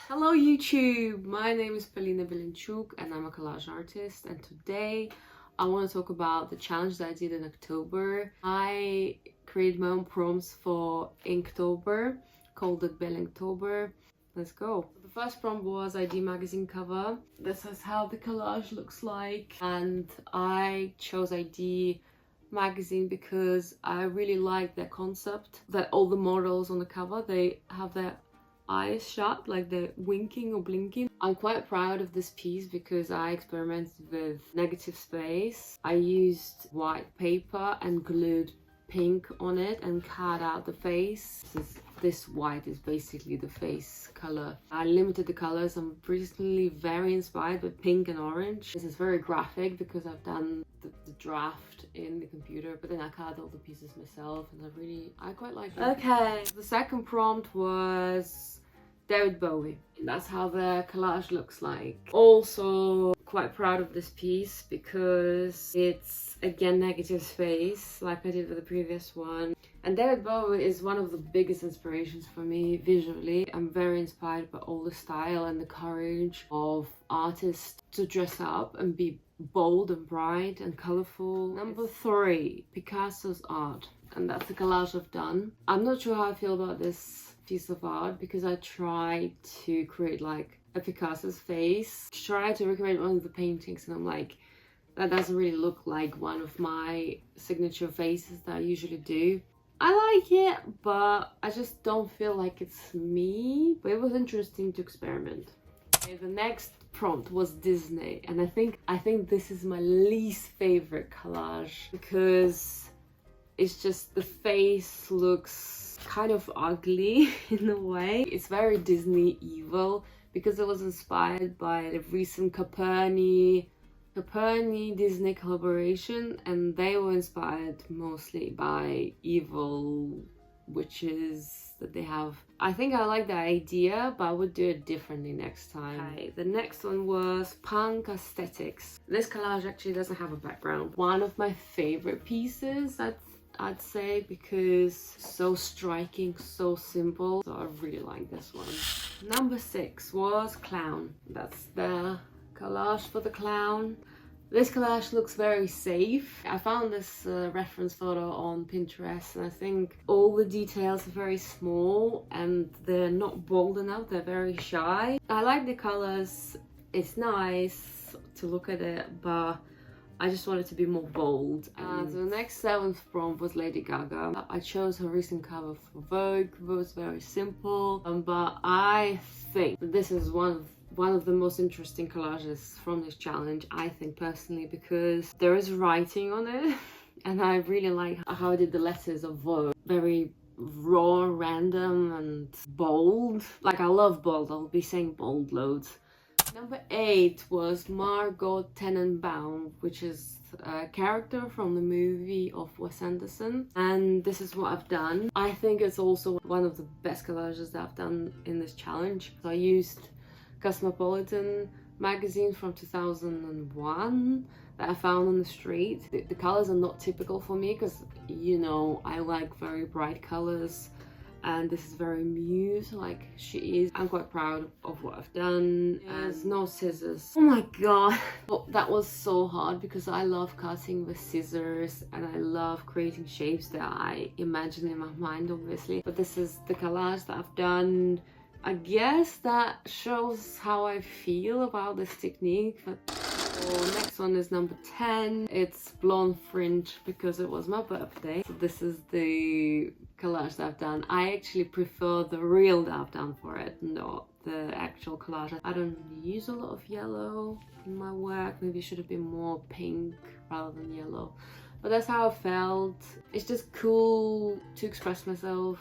Hello YouTube, my name is Belenctober and I'm a collage artist, and today I want to talk about the challenge that I did in October. I created my own prompts for Inktober, called it Belenctober. Let's go. The first prompt was ID magazine cover. This is how the collage looks like, and I chose ID magazine because I really like their concept that all the models on the cover, they have their eyes shut, like they're winking or blinking. I'm quite proud of this piece because I experimented with negative space. I used white paper and glued pink on it and cut out the face. This white is basically the face color. I limited the colors. I'm recently very inspired with pink and orange. This is very graphic because I've done the draft in the computer, but then I cut all the pieces myself, and I quite like it. Okay, the second prompt was David Bowie. That's how the collage looks like. Also quite proud of this piece because it's again negative space like I did with the previous one. And David Bowie is one of the biggest inspirations for me visually. I'm very inspired by all the style and the courage of artists to dress up and be bold and bright and colorful. Number 3, Picasso's art. And that's the collage I've done. I'm not sure how I feel about this piece of art because I tried to create like a Picasso's face. Try to recreate one of the paintings, and I'm like, that doesn't really look like one of my signature faces that I usually do. I like it, but I just don't feel like it's me. But it was interesting to experiment. Okay, the next prompt was Disney, and I think this is my least favorite collage because it's just the face looks kind of ugly in a way. It's very Disney evil because it was inspired by the recent Coperni Disney collaboration, and they were inspired mostly by evil witches that they have. I think I like the idea, but I would do it differently next time. Okay, the next one was punk aesthetics. This collage actually doesn't have a background. One of my favorite pieces, I'd say, because so striking, so simple. So I really like this one. Number 6 was clown. That's the collage for the clown. This collage looks very safe. I found this reference photo on Pinterest, and I think all the details are very small and they're not bold enough. They're very shy. I like the colors. It's nice to look at it, but I just wanted to be more bold. And the next 7th prompt was Lady Gaga. I chose her recent cover for Vogue. It was very simple, but I think this is one of the most interesting collages from this challenge, I think personally, because there is writing on it and I really like how I did the letters of Vogue. Very raw, random and bold. Like, I love bold. I'll be saying bold loads. Number 8 was Margot Tenenbaum, which is a character from the movie of Wes Anderson, and this is what I've done. I think it's also one of the best collages that I've done in this challenge. So I used Cosmopolitan magazine from 2001 that I found on the street. The colors are not typical for me because, you know, I like very bright colors, and this is very mute like she is. I'm quite proud of what I've done. There's no scissors. Oh my god, that was so hard because I love cutting with scissors and I love creating shapes that I imagine in my mind, obviously. But this is the collage that I've done. I guess that shows how I feel about this technique. But next one is number 10. It's blonde fringe because it was my birthday. So this is the collage that I've done. I actually prefer the reel that I've done for it, not the actual collage. I don't use a lot of yellow in my work. Maybe it should have been more pink rather than yellow. But that's how I felt. It's just cool to express myself,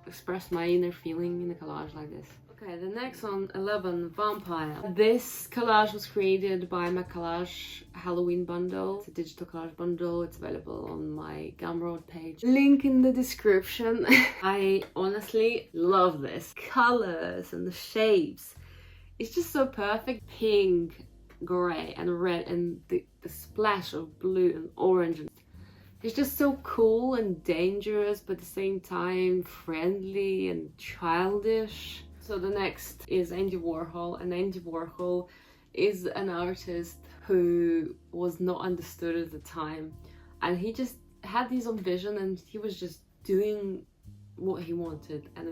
express my inner feeling in a collage like this. Okay, the next one, 11, Vampire. This collage was created by my collage Halloween bundle. It's a digital collage bundle. It's available on my Gumroad page. Link in the description. I honestly love this. Colors and the shapes. It's just so perfect. Pink, grey and red, and the splash of blue and orange. It's just so cool and dangerous, but at the same time friendly and childish. So the next is Andy Warhol, and Andy Warhol is an artist who was not understood at the time, and he just had his own vision and he was just doing what he wanted, and it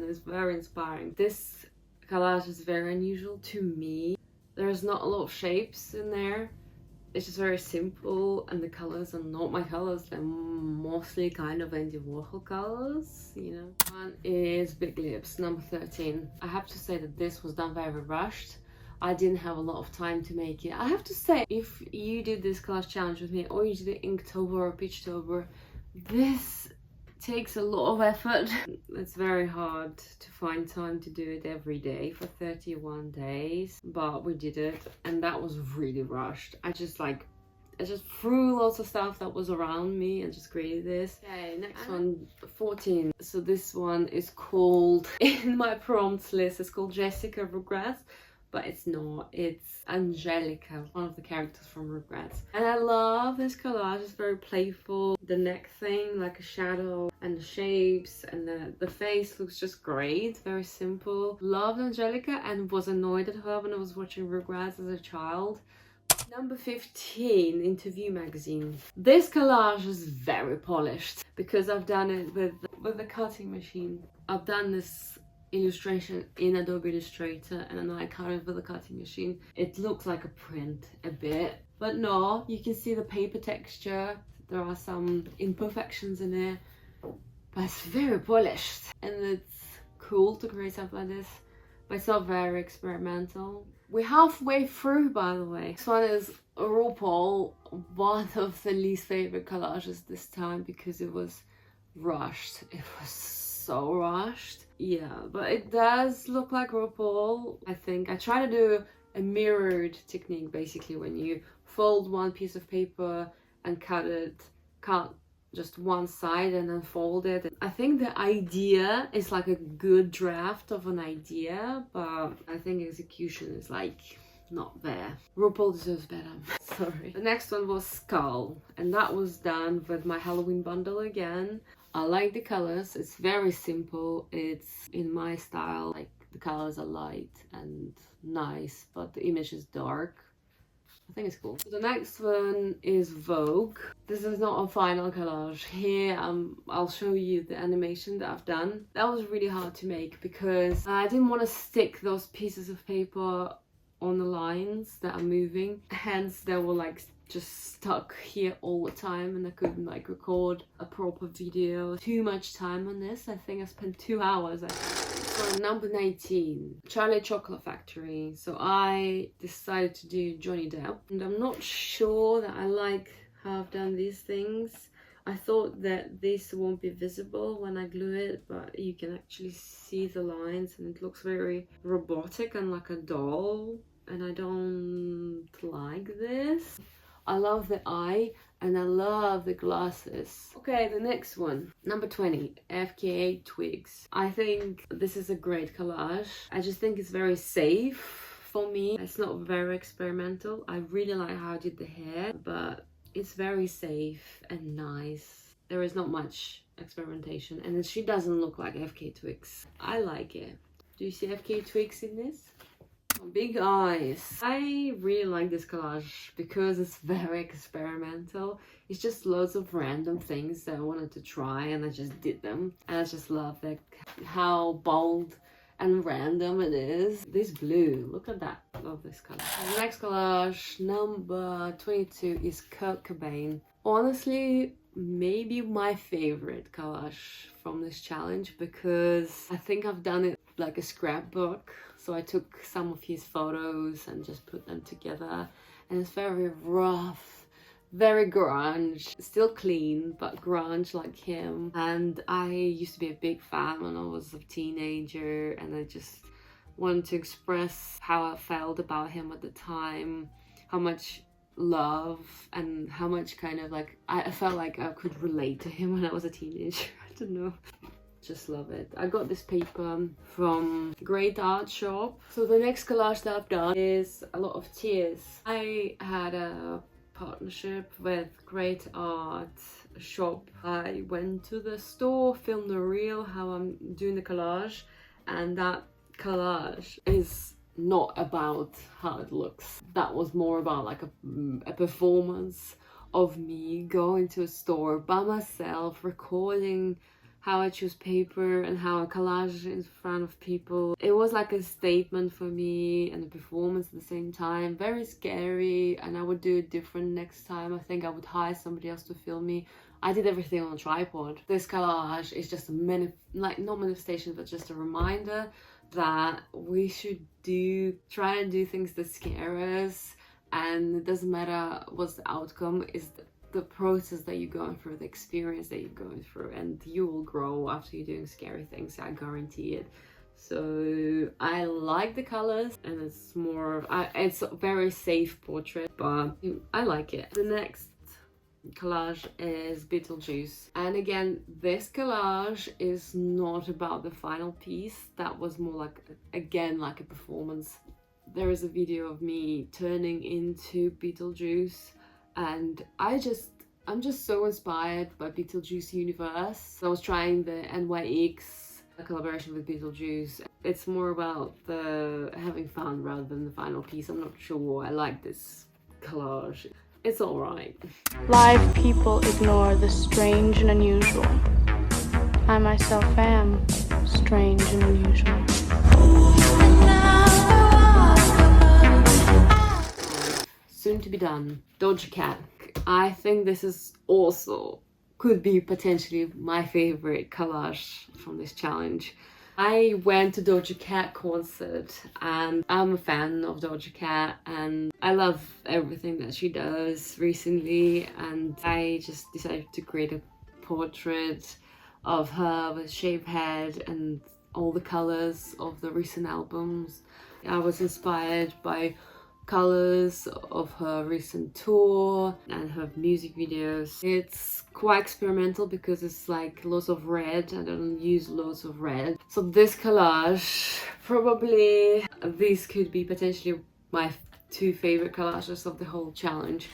was very inspiring. This collage is very unusual to me. There's not a lot of shapes in there. It's just very simple, and the colors are not my colors. They're mostly kind of Andy Warhol colors, you know. One is Big Lips, number 13. I have to say that this was done very rushed. I didn't have a lot of time to make it. I have to say, if you did this collage challenge with me, or you did Inktober or Peachtober, this takes a lot of effort. It's very hard to find time to do it every day for 31 days, but we did it, and that was really rushed. I just threw lots of stuff that was around me and just created this. Okay, next one, 14. So this one is called, in my prompts list, it's called Jessica Regrets, but it's not. It's Angelica, one of the characters from Regrets. And I love this collage. It's very playful. The neck thing, like a shadow, and the shapes, and the face looks just great. Very simple. Loved Angelica and was annoyed at her when I was watching Regrets as a child. Number 15, Interview magazine. This collage is very polished because I've done it with the cutting machine. I've done this illustration in Adobe Illustrator, and then I cut it with a cutting machine. It looks like a print a bit, but no, you can see the paper texture. There are some imperfections in it, but it's very polished, and it's cool to create something like this, but it's not very experimental. We're halfway through, by the way. This one is RuPaul, one of the least favorite collages this time because it was rushed. It was so rushed. Yeah, but it does look like RuPaul. I think I try to do a mirrored technique, basically, when you fold one piece of paper and cut just one side and then fold it. I think the idea is like a good draft of an idea, but I think execution is like not there. RuPaul deserves better. Sorry. The next one was Skull, and that was done with my Halloween bundle again. I like the colors. It's very simple. It's in my style. Like, the colors are light and nice, but the image is dark. I think it's cool. So the next one is Vogue. This is not a final collage. Here I'll show you the animation that I've done. That was really hard to make because I didn't want to stick those pieces of paper on the lines that are moving. Hence they were like just stuck here all the time, and I couldn't like record a proper video. Too much time on this. I think I spent 2 hours. So number 19, Charlie Chocolate Factory. So I decided to do Johnny Depp, and I'm not sure that I like how I've done these things. I thought that this won't be visible when I glue it, but you can actually see the lines, and it looks very robotic and like a doll, and I don't like this. I love the eye and I love the glasses. Okay, the next one, number 20, FKA Twigs. I think this is a great collage. I just think it's very safe for me. It's not very experimental. I really like how I did the hair, but it's very safe and nice. There is not much experimentation, and she doesn't look like FK Twigs. I like it. Do you see FK Twigs in this? Big eyes. I really like this collage because it's very experimental. It's just loads of random things that I wanted to try, and I just did them. And I just love how bold and random it is. This blue, look at that. I love this color. The next collage, number 22, is Kurt Cobain. Honestly, maybe my favorite collage from this challenge because I think I've done it like a scrapbook. So I took some of his photos and just put them together, and it's very rough, very grunge, still clean but grunge like him. And I used to be a big fan when I was a teenager, and I just wanted to express how I felt about him at the time, how much love and how much kind of like I felt like I could relate to him when I was a teenager. I don't know. Just love it. I got this paper from Great Art Shop. So the next collage that I've done is a lot of tears. I had a partnership with Great Art shop. I went to the store, filmed a reel how I'm doing the collage, and that collage is not about how it looks. That was more about like a performance of me going to a store by myself, recording how I choose paper and how I collage in front of people. It was like a statement for me and a performance at the same time. Very scary, and I would do it different next time. I think I would hire somebody else to film me. I did everything on a tripod. This collage is just a not manifestation, but just a reminder that we should try and do things that scare us, and it doesn't matter what's the outcome, is the process that you're going through, the experience that you're going through, and you will grow after you're doing scary things, I guarantee it. So I like the colors, and it's it's a very safe portrait, but I like it. The next collage is Beetlejuice, and again, this collage is not about the final piece. That was more like, again, like a performance. There is a video of me turning into Beetlejuice, and I'm just so inspired by Beetlejuice universe. I was trying the NYX collaboration with Beetlejuice. It's more about the having fun rather than the final piece. I'm not sure I like this collage. It's alright. Live people ignore the strange and unusual. I myself am strange and unusual. Soon to be done. Doja Cat. I think this is also could be potentially my favorite collage from this challenge. I went to Doja Cat concert, and I'm a fan of Doja Cat, and I love everything that she does recently, and I just decided to create a portrait of her with shaved head and all the colors of the recent albums. I was inspired by colors of her recent tour and her music videos. It's quite experimental because it's like lots of red. I don't use lots of red. So this collage, probably these could be potentially my two favorite collages of the whole challenge.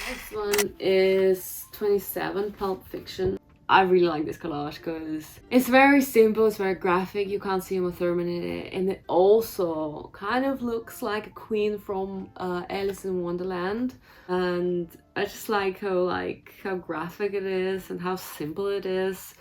This one is 27 Pulp Fiction. I really like this collage because it's very simple, it's very graphic, you can't see Uma Thurman in it, and it also kind of looks like a queen from Alice in Wonderland, and I just like how graphic it is and how simple it is.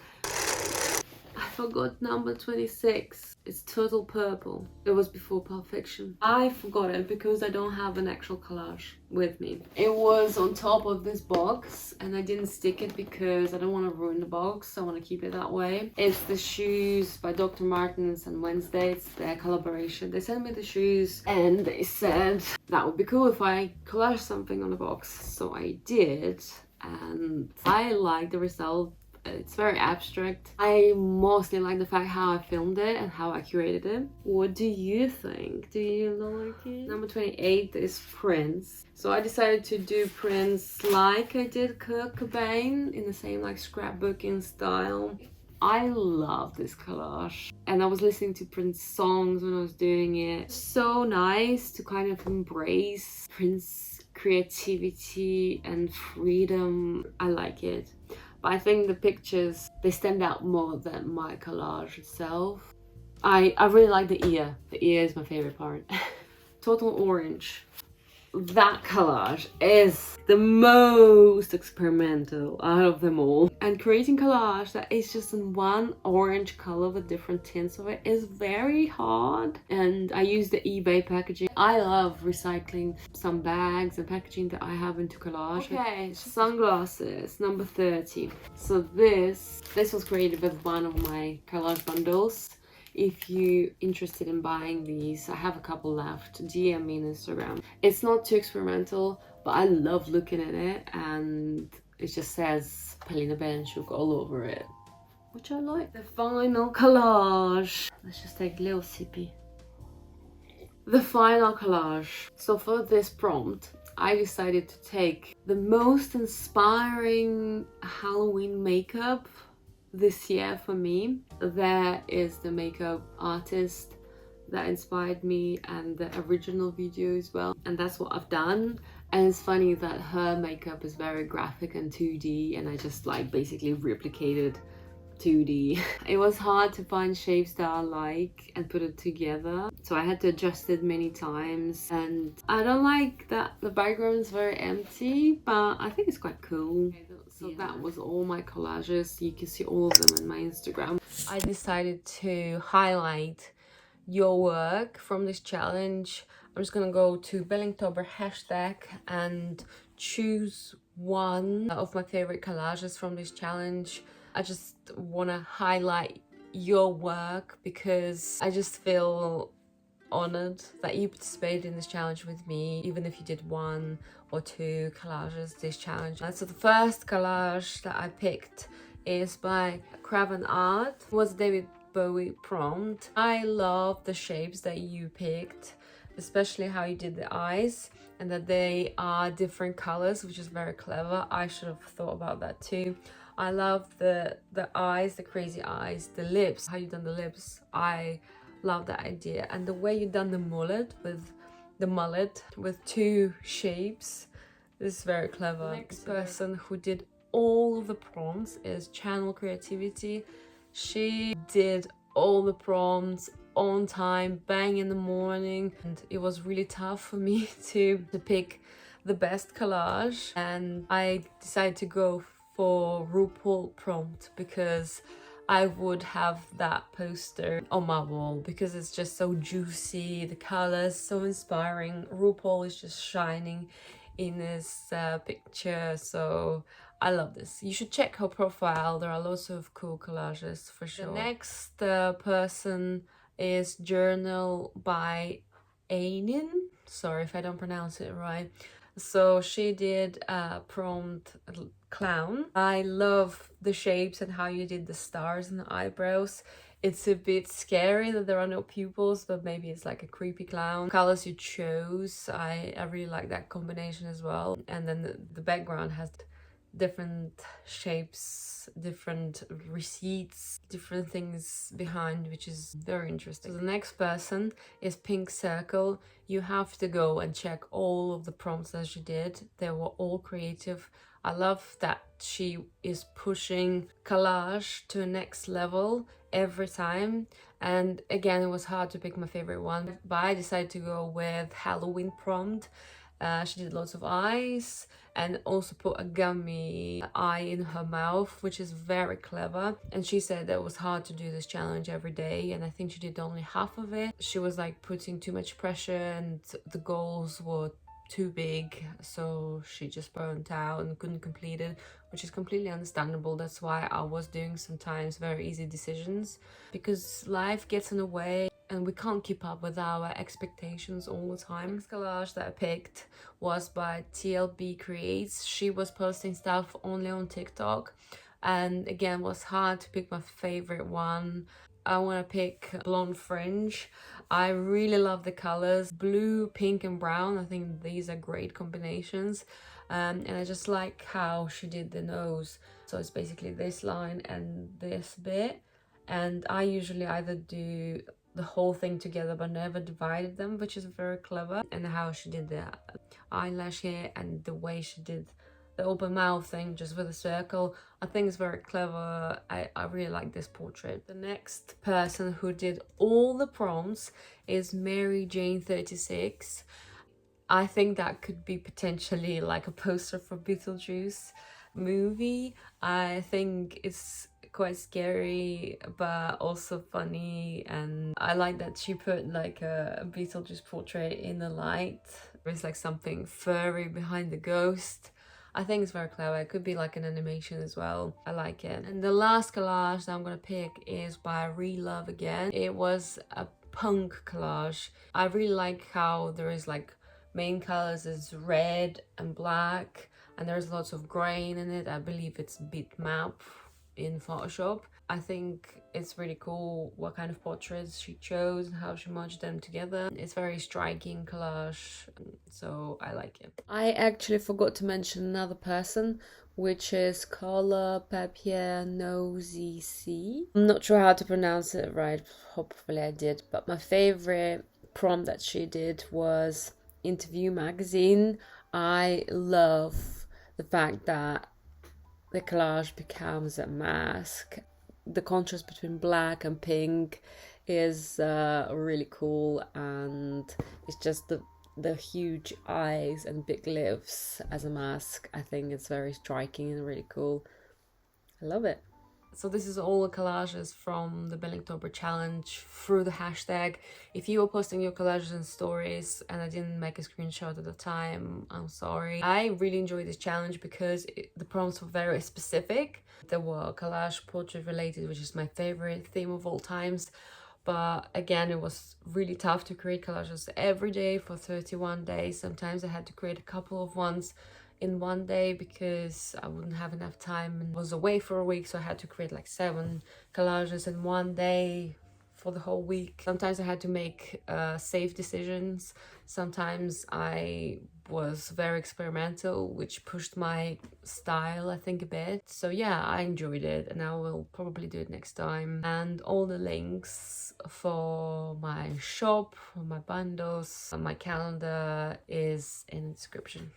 I forgot number 26. It's Total Purple. It was before Pulp Fiction. I forgot it because I don't have an actual collage with me. It was on top of this box, and I didn't stick it because I don't want to ruin the box. I want to keep it that way. It's the shoes by Dr. Martens and Wednesday. It's their collaboration. They sent me the shoes and they said that would be cool if I collage something on the box. So I did, and I like the result. It's very abstract. I mostly like the fact how I filmed it and how I curated it. What do you think? Do you like it? Number 28 is Prince. So I decided to do Prince like I did Kurt Cobain, in the same like scrapbooking style. I love this collage, and I was listening to Prince songs when I was doing it. So nice to kind of embrace Prince creativity and freedom. I like it. I think the pictures, they stand out more than my collage itself. I really like the ear. The ear is my favorite part. Total Orange. That collage is the most experimental out of them all. And creating collage that is just in one orange color with different tints of it is very hard. And I use the eBay packaging. I love recycling some bags and packaging that I have into collage. Okay, sunglasses, number 30. So this was created with one of my collage bundles. If you're interested in buying these, I have a couple left. DM me on Instagram. It's not too experimental, but I love looking at it, and it just says Paulina Belenctober all over it, which I like. The final collage. Let's just take a little sippy. The final collage. So for this prompt, I decided to take the most inspiring Halloween makeup this year for me. There is the makeup artist that inspired me and the original video as well, and that's what I've done. And it's funny that her makeup is very graphic and 2D, and I just like basically replicated 2D. It was hard to find shapes that I like and put it together, so I had to adjust it many times. And I don't like that the background is very empty, but I think it's quite cool. So that was all my collages. You can see all of them on my Instagram. I decided to highlight your work from this challenge. I'm just gonna go to Belenctober hashtag and choose one of my favorite collages from this challenge. I just want to highlight your work because I just feel honored that you participated in this challenge with me, even if you did 1 or 2 collages this challenge. And so the first collage that I picked is by Craven Art. It was David Bowie prompt. I love the shapes that you picked, especially how you did the eyes and that they are different colors, which is very clever. I should have thought about that too. I love the eyes, the crazy eyes, the lips, how you done the lips. I love that idea. And the way you done the mullet with 2 shapes is very clever. The next person who did all of the prompts is Channel Creativity. She did all the prompts on time, bang in the morning, and it was really tough for me to pick the best collage, and I decided to go for RuPaul prompt because I would have that poster on my wall because it's just so juicy, the colors so inspiring. RuPaul is just shining in this picture, so I love this. You should check her profile. There are lots of cool collages for sure. The next person is Journal by Aime. Sorry if I don't pronounce it right. So she did prompt clown. I love the shapes and how you did the stars and the eyebrows. It's a bit scary that there are no pupils, but maybe it's like a creepy clown. Colors you chose, I really like that combination as well. And then the background has different shapes, different receipts, different things behind, which is very interesting. So the next person is Pink Circle. You have to go and check all of the prompts that she did. They were all creative. I love that she is pushing collage to a next level every time. And again, it was hard to pick my favorite one, but I decided to go with Halloween prompt. She did lots of eyes and also put a gummy eye in her mouth, which is very clever. And she said that it was hard to do this challenge every day, and I think she did only half of it. She was like putting too much pressure and the goals were too big, so she just burnt out and couldn't complete it, which is completely understandable. That's why I was doing sometimes very easy decisions, because life gets in the way and we can't keep up with our expectations all the time. The next collage that I picked was by TLB Creates. She was posting stuff only on TikTok, and again, it was hard to pick my favorite one. I want to pick Blonde Fringe. I really love the colors, blue, pink and brown. I think these are great combinations. And I just like how she did the nose. So it's basically this line and this bit. And I usually either do the whole thing together but never divided them, which is very clever. And how she did the eyelash here and the way she did the open mouth thing just with a circle, I think it's very clever. I really like this portrait. The next person who did all the prompts is Mary Jane 36. I think that could be potentially like a poster for Beetlejuice movie. I think it's quite scary but also funny, and I like that she put like a Beetlejuice portrait in the light. There's like something furry behind the ghost. I think it's very clever. It could be like an animation as well. I like it. And the last collage that I'm gonna pick is by Relove again. It was a punk collage. I really like how there is like main colors is red and black, and there's lots of grain in it. I believe it's bitmap in Photoshop. I think it's really cool what kind of portraits she chose and how she merged them together. It's very striking collage, so I like it. I actually forgot to mention another person, which is Kaale ZC. I'm not sure how to pronounce it right, hopefully I did, but my favorite prompt that she did was Interview magazine. I love the fact that the collage becomes a mask. The contrast between black and pink is really cool, and it's just the huge eyes and big lips as a mask. I think it's very striking and really cool. I love it. So this is all the collages from the Belenctober challenge through the hashtag. If you were posting your collages and stories and I didn't make a screenshot at the time, I'm sorry. I really enjoyed this challenge because the prompts were very specific. There were collage portrait related, which is my favorite theme of all times. But again, it was really tough to create collages every day for 31 days. Sometimes I had to create a couple of ones in one day because I wouldn't have enough time and was away for a week, so I had to create like 7 collages in one day for the whole week. Sometimes I had to make safe decisions. Sometimes I was very experimental, which pushed my style, I think, a bit. So yeah, I enjoyed it and I will probably do it next time. And all the links for my shop, my bundles, and my calendar is in the description.